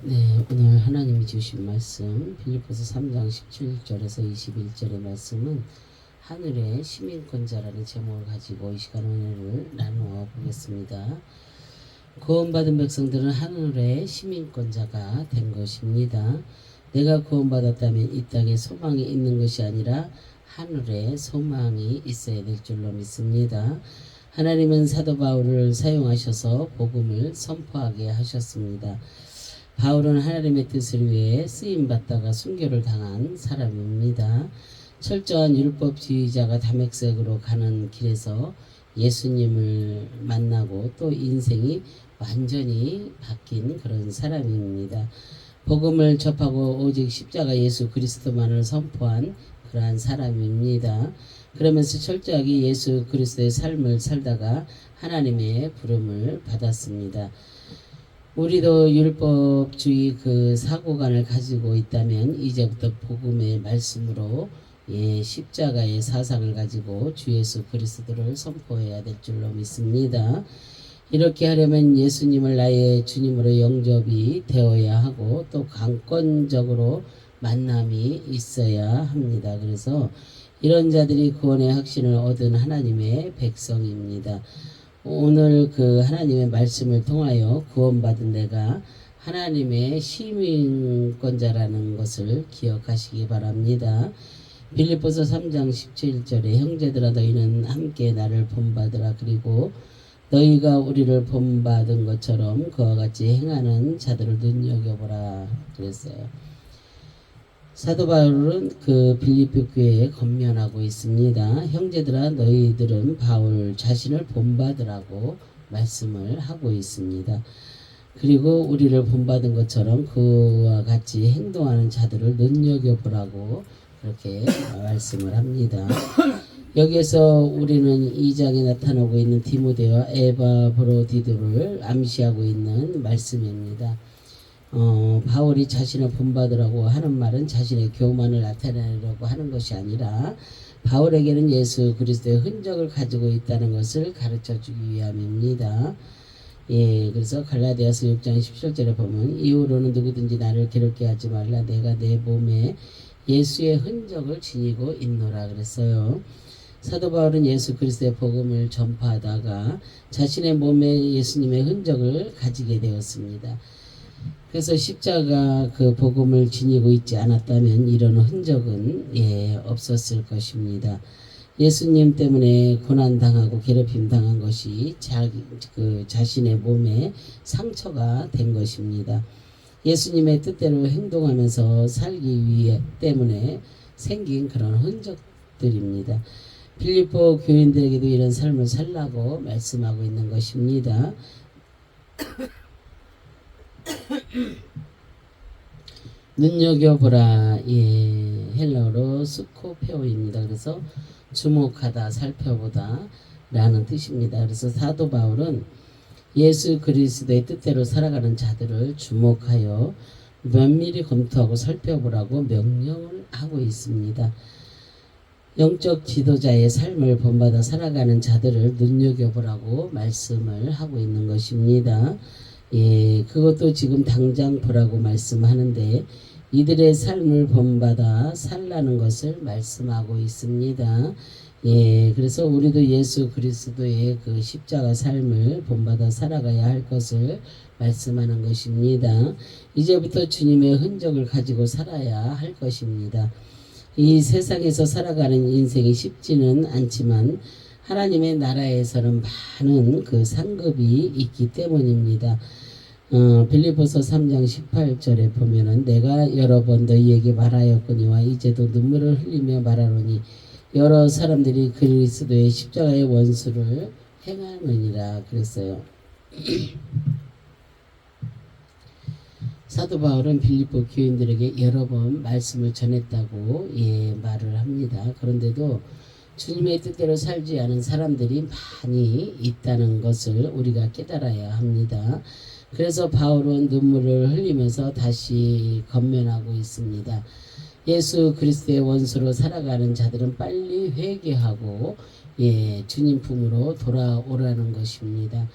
네, 오늘 하나님이 주신 말씀 빌립보서 3장 17절에서 21절의 말씀은 하늘의 시민권자라는 제목을 가지고 이 시간 은혜를 나누어 보겠습니다. 구원받은 백성들은 하늘의 시민권자가 된 것입니다. 내가 구원받았다면 이 땅에 소망이 있는 것이 아니라 하늘에 소망이 있어야 될 줄로 믿습니다. 하나님은 사도 바울을 사용하셔서 복음을 선포하게 하셨습니다. 바울은 하나님의 뜻을 위해 쓰임받다가 순교를 당한 사람입니다. 철저한 율법주의자가 다메섹으로 가는 길에서 예수님을 만나고 또 인생이 완전히 바뀐 그런 사람입니다. 복음을 접하고 오직 십자가 예수 그리스도만을 선포한 그러한 사람입니다. 그러면서 철저하게 예수 그리스도의 삶을 살다가 하나님의 부름을 받았습니다. 우리도 율법주의 그 사고관을 가지고 있다면 이제부터 복음의 말씀으로 십자가의 사상을 가지고 주 예수 그리스도를 선포해야 될 줄로 믿습니다. 이렇게 하려면 예수님을 나의 주님으로 영접이 되어야 하고 또 강권적으로 만남이 있어야 합니다. 그래서 이런 자들이 구원의 확신을 얻은 하나님의 백성입니다. 오늘 그 하나님의 말씀을 통하여 구원받은 내가 하나님의 시민권자라는 것을 기억하시기 바랍니다. 빌립보서 3장 17절에 형제들아 너희는 함께 나를 본받으라. 그리고 너희가 우리를 본받은 것처럼 그와 같이 행하는 자들을 눈여겨보라 그랬어요. 사도 바울은 그 빌립보 교회에 권면하고 있습니다. 형제들아 너희들은 바울 자신을 본받으라고 말씀을 하고 있습니다. 그리고 우리를 본받은 것처럼 그와 같이 행동하는 자들을 눈여겨보라고 그렇게 말씀을 합니다. 여기에서 우리는 2장에 나타나고 있는 디모데와 에바브로디도를 암시하고 있는 말씀입니다. 바울이 자신을 본받으라고 하는 말은 자신의 교만을 나타내려고 하는 것이 아니라 바울에게는 예수 그리스도의 흔적을 가지고 있다는 것을 가르쳐 주기 위함입니다. 그래서 갈라디아서 6장 17절에 보면 이후로는 누구든지 나를 괴롭게 하지 말라. 내가 내 몸에 예수의 흔적을 지니고 있노라 그랬어요. 사도 바울은 예수 그리스도의 복음을 전파하다가 자신의 몸에 예수님의 흔적을 가지게 되었습니다. 그래서 십자가 그 복음을 지니고 있지 않았다면 이런 흔적은 없었을 것입니다. 예수님 때문에 고난당하고 괴롭힘 당한 것이 자신의 몸에 상처가 된 것입니다. 예수님의 뜻대로 행동하면서 살기 위해 때문에 생긴 그런 흔적들입니다. 빌립보 교인들에게도 이런 삶을 살라고 말씀하고 있는 것입니다. 눈여겨보라, 헬라어로 스코페오입니다. 그래서 주목하다, 살펴보다 라는 뜻입니다. 그래서 사도 바울은 예수 그리스도의 뜻대로 살아가는 자들을 주목하여 면밀히 검토하고 살펴보라고 명령을 하고 있습니다. 영적 지도자의 삶을 본받아 살아가는 자들을 눈여겨보라고 말씀을 하고 있는 것입니다. 그것도 지금 당장 보라고 말씀하는데 이들의 삶을 본받아 살라는 것을 말씀하고 있습니다. 그래서 우리도 예수 그리스도의 그 십자가 삶을 본받아 살아가야 할 것을 말씀하는 것입니다. 이제부터 주님의 흔적을 가지고 살아야 할 것입니다. 이 세상에서 살아가는 인생이 쉽지는 않지만 하나님의 나라에서는 많은 그 상급이 있기 때문입니다. 빌립보서 3장 18절에 보면은 내가 여러 번 너희에게 말하였거니와 이제도 눈물을 흘리며 말하노니 여러 사람들이 그리스도의 십자가의 원수를 행하느니라 그랬어요. 사도 바울은 빌립보 교인들에게 여러 번 말씀을 전했다고 말을 합니다. 그런데도 주님의 뜻대로 살지 않은 사람들이 많이 있다는 것을 우리가 깨달아야 합니다. 그래서 바울은 눈물을 흘리면서 다시 권면하고 있습니다. 예수 그리스도의 원수로 살아가는 자들은 빨리 회개하고 주님 품으로 돌아오라는 것입니다.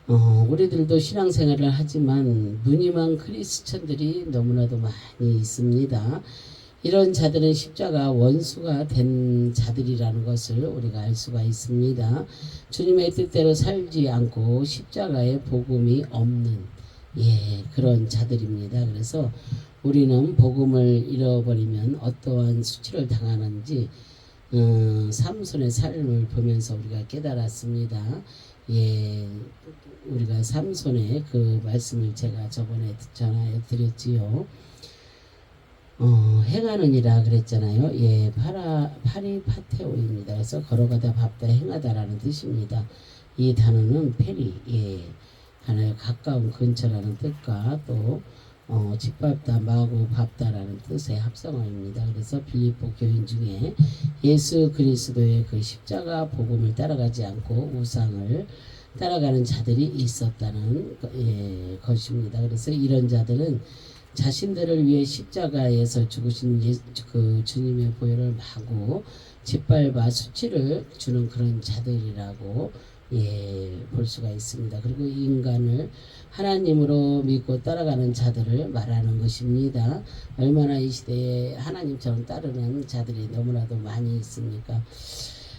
우리들도 신앙생활을 하지만 무늬만 크리스천들이 너무나도 많이 있습니다. 이런 자들은 십자가 원수가 된 자들이라는 것을 우리가 알 수가 있습니다. 주님의 뜻대로 살지 않고 십자가의 복음이 없는 그런 자들입니다. 그래서 우리는 복음을 잃어버리면 어떠한 수치를 당하는지 삼손의 삶을 보면서 우리가 깨달았습니다. 우리가 삼손의 그 말씀을 제가 저번에 전하여 드렸지요. 행하느니라 그랬잖아요. 파리파테오입니다. 그래서 걸어가다 밟다 행하다라는 뜻입니다. 이 단어는 페리, 하나의 가까운 근처라는 뜻과 또 짓밟다, 마구 밟다라는 뜻의 합성어입니다. 그래서 빌립보 교인 중에 예수 그리스도의 그 십자가 복음을 따라가지 않고 우상을 따라가는 자들이 있었다는 것입니다. 그래서 이런 자들은 자신들을 위해 십자가에서 죽으신 그 주님의 보혈을 마구 짓밟아 수치를 주는 그런 자들이라고 볼 수가 있습니다. 그리고 인간을 하나님으로 믿고 따라가는 자들을 말하는 것입니다. 얼마나 이 시대에 하나님처럼 따르는 자들이 너무나도 많이 있습니까?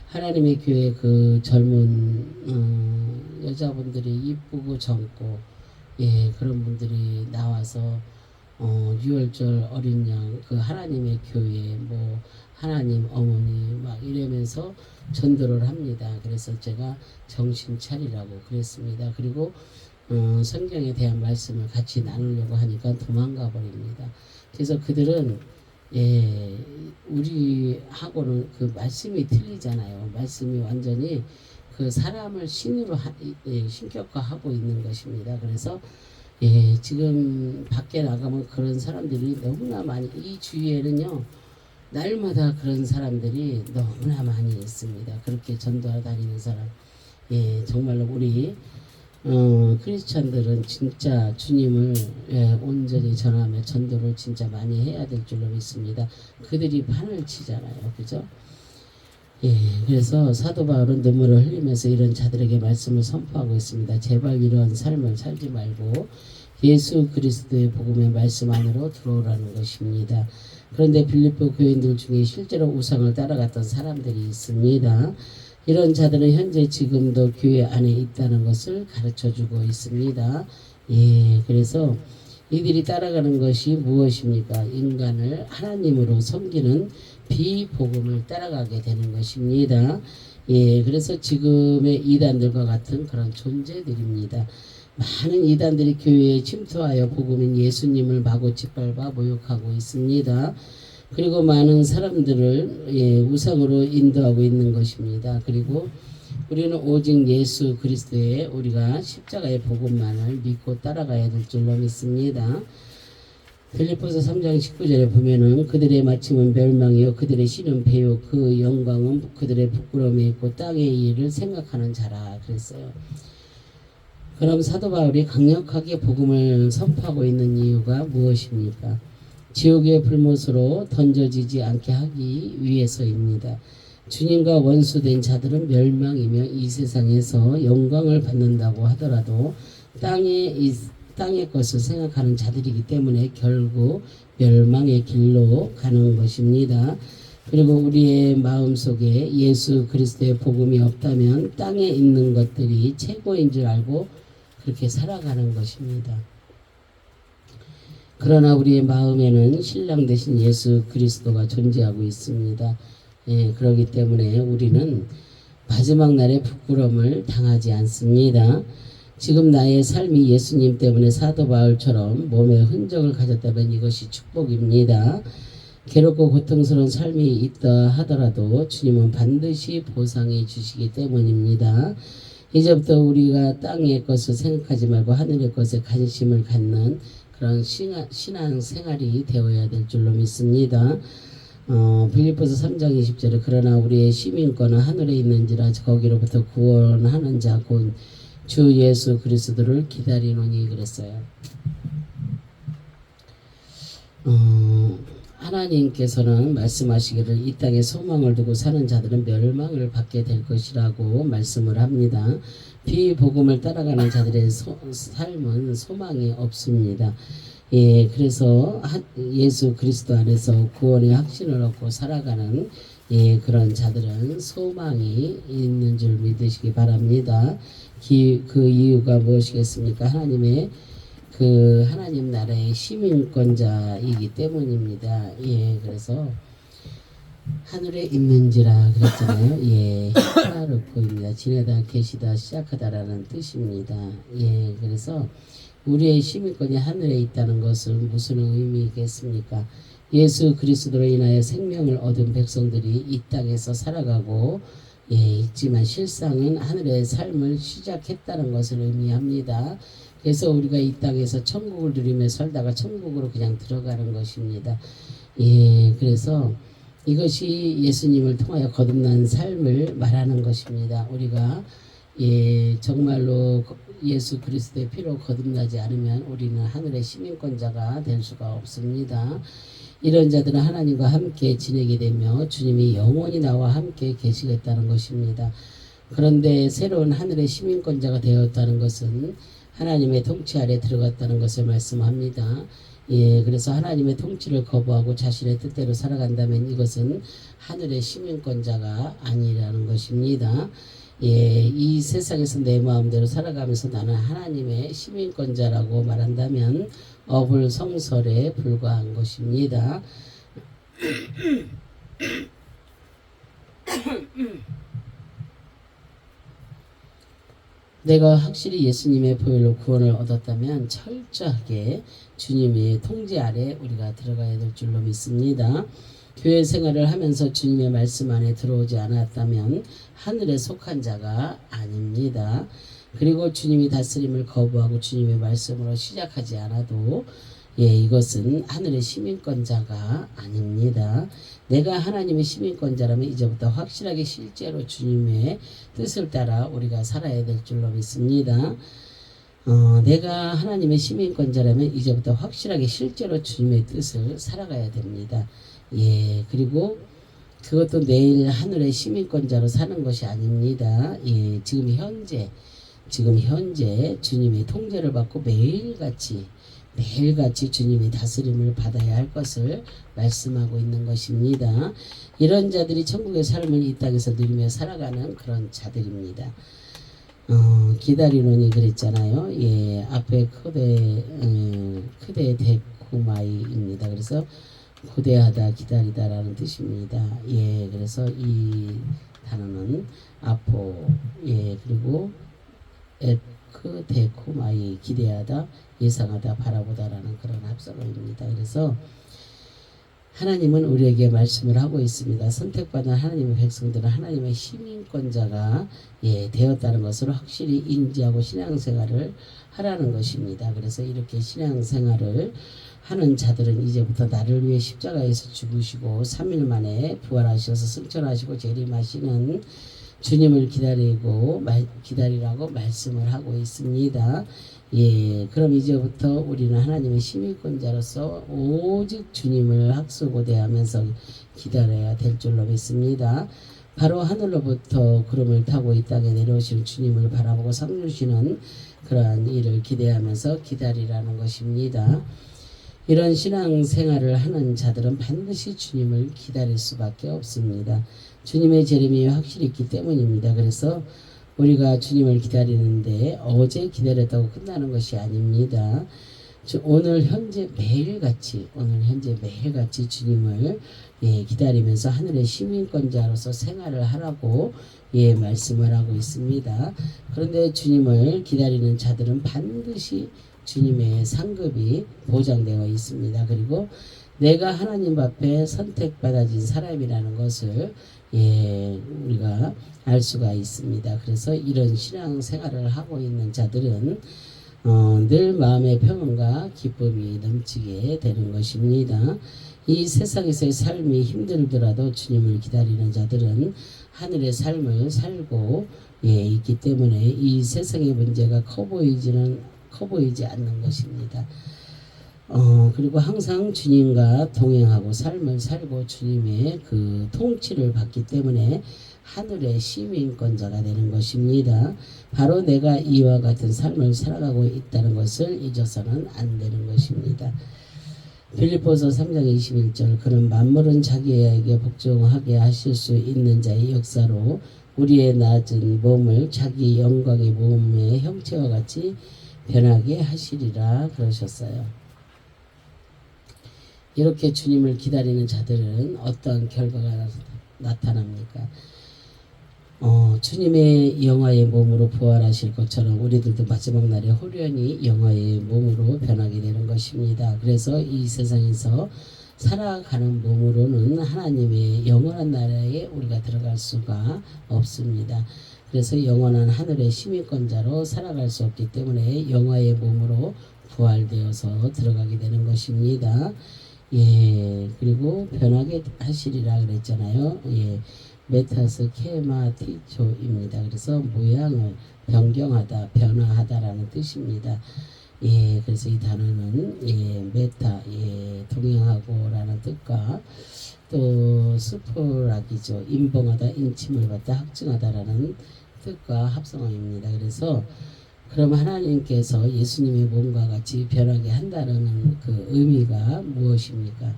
하나님의 교회 그 젊은 여자분들이 이쁘고 젊고 그런 분들이 나와서 6월절 어린 양 그 하나님의 교회 뭐 하나님 어머니 막 이러면서 전도를 합니다. 그래서 제가 정신 차리라고 그랬습니다. 그리고 성경에 대한 말씀을 같이 나누려고 하니까 도망가 버립니다. 그래서 그들은 우리하고는 그 말씀이 틀리잖아요. 말씀이 완전히 그 사람을 신으로 신격화하고 있는 것입니다. 그래서 지금 밖에 나가면 그런 사람들이 너무나 많이 이 주위에는요 날마다 그런 사람들이 너무나 많이 있습니다. 그렇게 전도하러 다니는 사람 정말로 우리 크리스천들은 진짜 주님을 온전히 전하며 전도를 진짜 많이 해야 될 줄로 믿습니다. 그들이 판을 치잖아요. 그죠? 그래서 사도 바울은 눈물을 흘리면서 이런 자들에게 말씀을 선포하고 있습니다. 제발 이런 삶을 살지 말고 예수 그리스도의 복음의 말씀 안으로 들어오라는 것입니다. 그런데 빌립보 교인들 중에 실제로 우상을 따라갔던 사람들이 있습니다. 이런 자들은 현재 지금도 교회 안에 있다는 것을 가르쳐주고 있습니다. 그래서 이들이 따라가는 것이 무엇입니까? 인간을 하나님으로 섬기는 비복음을 따라가게 되는 것입니다. 그래서 지금의 이단들과 같은 그런 존재들입니다. 많은 이단들이 교회에 침투하여 복음인 예수님을 마구 짓밟아 모욕하고 있습니다. 그리고 많은 사람들을 우상으로 인도하고 있는 것입니다. 그리고 우리는 오직 예수 그리스도의 우리가 십자가의 복음만을 믿고 따라가야 될 줄로 믿습니다. 빌립보서 3장 19절에 보면은 그들의 마침은 멸망이요 그들의 신은 배요 그 영광은 그들의 부끄러움에 있고 땅의 일을 생각하는 자라 그랬어요. 그럼 사도 바울이 강력하게 복음을 선포하고 있는 이유가 무엇입니까? 지옥의 불못으로 던져지지 않게 하기 위해서입니다. 주님과 원수된 자들은 멸망이며 이 세상에서 영광을 받는다고 하더라도 땅의 것을 생각하는 자들이기 때문에 결국 멸망의 길로 가는 것입니다. 그리고 우리의 마음속에 예수 그리스도의 복음이 없다면 땅에 있는 것들이 최고인 줄 알고 그렇게 살아가는 것입니다. 그러나 우리의 마음에는 신랑 되신 예수 그리스도가 존재하고 있습니다. 그렇기 때문에 우리는 마지막 날에 부끄러움을 당하지 않습니다. 지금 나의 삶이 예수님 때문에 사도 바울처럼 몸에 흔적을 가졌다면 이것이 축복입니다. 괴롭고 고통스러운 삶이 있다 하더라도 주님은 반드시 보상해 주시기 때문입니다. 이제부터 우리가 땅의 것을 생각하지 말고 하늘의 것에 관심을 갖는 그런 신앙 생활이 되어야 될 줄로 믿습니다. 빌립보서 3장 20절에 그러나 우리의 시민권은 하늘에 있는지라 거기로부터 구원하는 자 곧 주 예수 그리스도를 기다리노니 그랬어요. 하나님께서는 말씀하시기를 이 땅에 소망을 두고 사는 자들은 멸망을 받게 될 것이라고 말씀을 합니다. 비복음을 따라가는 자들의 삶은 소망이 없습니다. 예, 그래서 예수 그리스도 안에서 구원의 확신을 얻고 살아가는 그런 자들은 소망이 있는 줄 믿으시기 바랍니다. 그 이유가 무엇이겠습니까? 하나님 나라의 시민권자이기 때문입니다. 예, 그래서 하늘에 있는지라 그랬잖아요. 예, 히카르코입니다. 지내다 계시다 시작하다라는 뜻입니다. 예, 그래서 우리의 시민권이 하늘에 있다는 것은 무슨 의미겠습니까? 예수 그리스도로 인하여 생명을 얻은 백성들이 이 땅에서 살아가고 있지만 실상은 하늘의 삶을 시작했다는 것을 의미합니다. 그래서 우리가 이 땅에서 천국을 누리며 살다가 천국으로 그냥 들어가는 것입니다. 예, 그래서 이것이 예수님을 통하여 거듭난 삶을 말하는 것입니다. 우리가 정말로 예수 그리스도의 피로 거듭나지 않으면 우리는 하늘의 시민권자가 될 수가 없습니다. 이런 자들은 하나님과 함께 지내게 되며 주님이 영원히 나와 함께 계시겠다는 것입니다. 그런데 새로운 하늘의 시민권자가 되었다는 것은 하나님의 통치 아래 들어갔다는 것을 말씀합니다. 예, 그래서 하나님의 통치를 거부하고 자신의 뜻대로 살아간다면 이것은 하늘의 시민권자가 아니라는 것입니다. 예, 이 세상에서 내 마음대로 살아가면서 나는 하나님의 시민권자라고 말한다면 어불성설에 불과한 것입니다. 내가 확실히 예수님의 보혈로 구원을 얻었다면 철저하게 주님의 통제 아래 우리가 들어가야 될 줄로 믿습니다. 교회 생활을 하면서 주님의 말씀 안에 들어오지 않았다면 하늘에 속한 자가 아닙니다. 그리고 주님이 다스림을 거부하고 주님의 말씀으로 시작하지 않아도 이것은 하늘의 시민권자가 아닙니다. 내가 하나님의 시민권자라면 이제부터 확실하게 실제로 주님의 뜻을 따라 우리가 살아야 될 줄로 믿습니다. 내가 하나님의 시민권자라면 이제부터 확실하게 실제로 주님의 뜻을 살아가야 됩니다. 예, 그리고 그것도 내일 하늘의 시민권자로 사는 것이 아닙니다. 예, 지금 현재 주님의 통제를 받고 매일같이 주님의 다스림을 받아야 할 것을 말씀하고 있는 것입니다. 이런 자들이 천국의 삶을 이 땅에서 누리며 살아가는 그런 자들입니다. 기다리노니 그랬잖아요. 예, 앞에 크데 데쿠마이입니다. 그래서 고대하다 기다리다라는 뜻입니다. 예, 그래서 이 단어는 아포, 그리고 데쿠마이 기대하다, 예상하다, 바라보다라는 그런 합성어입니다. 그래서 하나님은 우리에게 말씀을 하고 있습니다. 선택받은 하나님의 백성들은 하나님의 시민권자가 되었다는 것을 확실히 인지하고 신앙생활을 하라는 것입니다. 그래서 이렇게 신앙생활을 하는 자들은 이제부터 나를 위해 십자가에서 죽으시고 3일 만에 부활하셔서 승천하시고 재림하시는 주님을 기다리라고 말씀을 하고 있습니다. 예, 그럼 이제부터 우리는 하나님의 시민권자로서 오직 주님을 학수고대하면서 기다려야 될 줄로 믿습니다. 바로 하늘로부터 구름을 타고 이 땅에 내려오시는 주님을 바라보고 상 주시는 그러한 일을 기대하면서 기다리라는 것입니다. 이런 신앙생활을 하는 자들은 반드시 주님을 기다릴 수밖에 없습니다. 주님의 재림이 확실히 있기 때문입니다. 그래서 우리가 주님을 기다리는데 어제 기다렸다고 끝나는 것이 아닙니다. 오늘 현재 매일같이 주님을 기다리면서 하늘의 시민권자로서 생활을 하라고 말씀을 하고 있습니다. 그런데 주님을 기다리는 자들은 반드시 주님의 상급이 보장되어 있습니다. 그리고 내가 하나님 앞에 선택받아진 사람이라는 것을 우리가 알 수가 있습니다. 그래서 이런 신앙생활을 하고 있는 자들은 늘 마음의 평안과 기쁨이 넘치게 되는 것입니다. 이 세상에서의 삶이 힘들더라도 주님을 기다리는 자들은 하늘의 삶을 살고 있기 때문에 이 세상의 문제가 커 보이지 않는 것입니다. 그리고 항상 주님과 동행하고 삶을 살고 주님의 그 통치를 받기 때문에 하늘의 시민권자가 되는 것입니다. 바로 내가 이와 같은 삶을 살아가고 있다는 것을 잊어서는 안 되는 것입니다. 빌립보서 3장 21절 그는 만물은 자기에게 복종하게 하실 수 있는 자의 역사로 우리의 낮은 몸을 자기 영광의 몸의 형체와 같이 변하게 하시리라 그러셨어요. 이렇게 주님을 기다리는 자들은 어떤 결과가 나타납니까? 주님의 영화의 몸으로 부활하실 것처럼 우리들도 마지막 날에 호련히 영화의 몸으로 변하게 되는 것입니다. 그래서 이 세상에서 살아가는 몸으로는 하나님의 영원한 나라에 우리가 들어갈 수가 없습니다. 그래서 영원한 하늘의 시민권자로 살아갈 수 없기 때문에 영화의 몸으로 부활되어서 들어가게 되는 것입니다. 예, 그리고 변하게 하시리라 그랬잖아요. 예, 메타스 케마티초입니다. 그래서 모양을 변경하다, 변화하다라는 뜻입니다. 예, 그래서 이 단어는 메타, 동행하고라는 뜻과 또 스포락이죠. 인봉하다, 인침을 받다, 확증하다라는 뜻과 합성어입니다. 그래서 그럼 하나님께서 예수님의 몸과 같이 변하게 한다는 그 의미가 무엇입니까?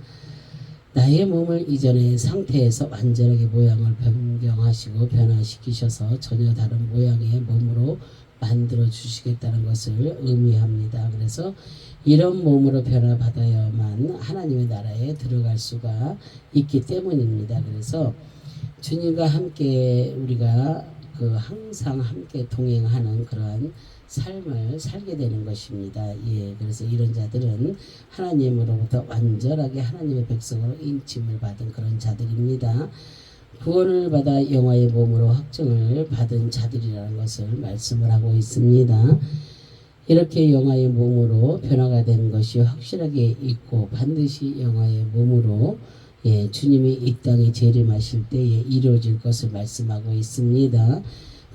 나의 몸을 이전의 상태에서 완전하게 모양을 변경하시고 변화시키셔서 전혀 다른 모양의 몸으로 만들어 주시겠다는 것을 의미합니다. 그래서 이런 몸으로 변화받아야만 하나님의 나라에 들어갈 수가 있기 때문입니다. 그래서 주님과 함께 우리가 항상 함께 동행하는 그러한 삶을 살게 되는 것입니다. 예, 그래서 이런 자들은 하나님으로부터 완전하게 하나님의 백성으로 인침을 받은 그런 자들입니다. 구원을 받아 영화의 몸으로 확증을 받은 자들이라는 것을 말씀을 하고 있습니다. 이렇게 영화의 몸으로 변화가 되는 것이 확실하게 있고 반드시 영화의 몸으로 주님이 이 땅에 재림하실 때에 이루어질 것을 말씀하고 있습니다.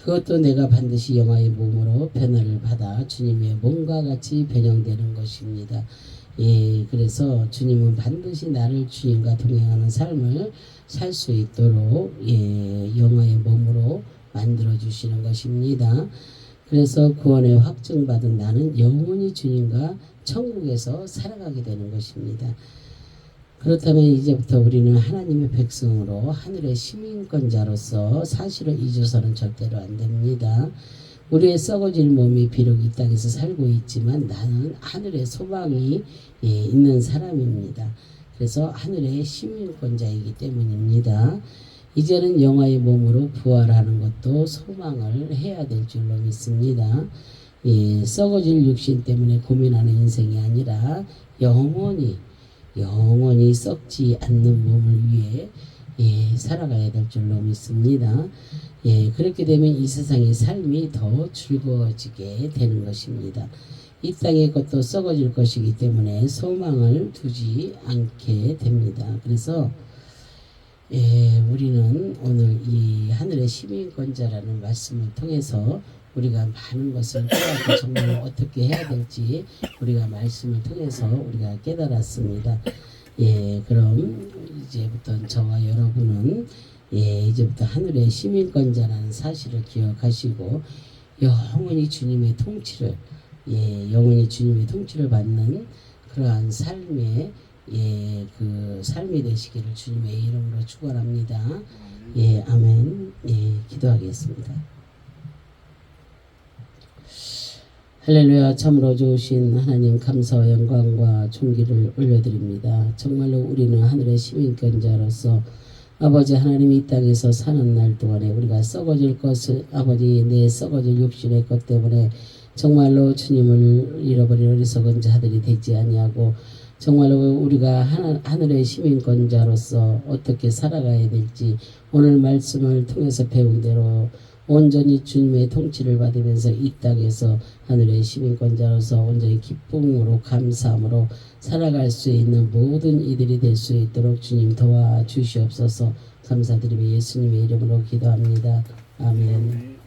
그것도 내가 반드시 영화의 몸으로 변화를 받아 주님의 몸과 같이 변형되는 것입니다. 예, 그래서 주님은 반드시 나를 주님과 동행하는 삶을 살 수 있도록 영화의 몸으로 만들어 주시는 것입니다. 그래서 구원의 확증받은 나는 영원히 주님과 천국에서 살아가게 되는 것입니다. 그렇다면 이제부터 우리는 하나님의 백성으로 하늘의 시민권자로서 사실을 잊어서는 절대로 안 됩니다. 우리의 썩어질 몸이 비록 이 땅에서 살고 있지만 나는 하늘의 소망이 있는 사람입니다. 그래서 하늘의 시민권자이기 때문입니다. 이제는 영화의 몸으로 부활하는 것도 소망을 해야 될 줄로 믿습니다. 썩어질 육신 때문에 고민하는 인생이 아니라 영원히 썩지 않는 몸을 위해 살아가야 될 줄로 믿습니다. 그렇게 되면 이 세상의 삶이 더 즐거워지게 되는 것입니다. 이 땅의 것도 썩어질 것이기 때문에 소망을 두지 않게 됩니다. 그래서 우리는 오늘 이 하늘의 시민권자라는 말씀을 통해서 우리가 많은 것을 깨닫고 정말 어떻게 해야 될지 우리가 말씀을 통해서 우리가 깨달았습니다. 그럼 이제부터 저와 여러분은 이제부터 하늘의 시민권자라는 사실을 기억하시고 영원히 주님의 통치를 받는 그러한 삶의 그 삶이 되시기를 주님의 이름으로 축원합니다. 아멘. 기도하겠습니다. 할렐루야. 참으로 좋으신 하나님 감사와 영광과 존귀를 올려드립니다. 정말로 우리는 하늘의 시민권자로서 아버지 하나님 이 땅에서 사는 날 동안에 우리가 썩어질 것을 아버지 내 썩어질 육신의 것 때문에 정말로 주님을 잃어버린 어리석은 자들이 되지 아니하고 정말로 우리가 하늘의 시민권자로서 어떻게 살아가야 될지 오늘 말씀을 통해서 배운 대로 온전히 주님의 통치를 받으면서 이 땅에서 하늘의 시민권자로서 온전히 기쁨으로 감사함으로 살아갈 수 있는 모든 이들이 될 수 있도록 주님 도와주시옵소서. 감사드리며 예수님의 이름으로 기도합니다. 아멘.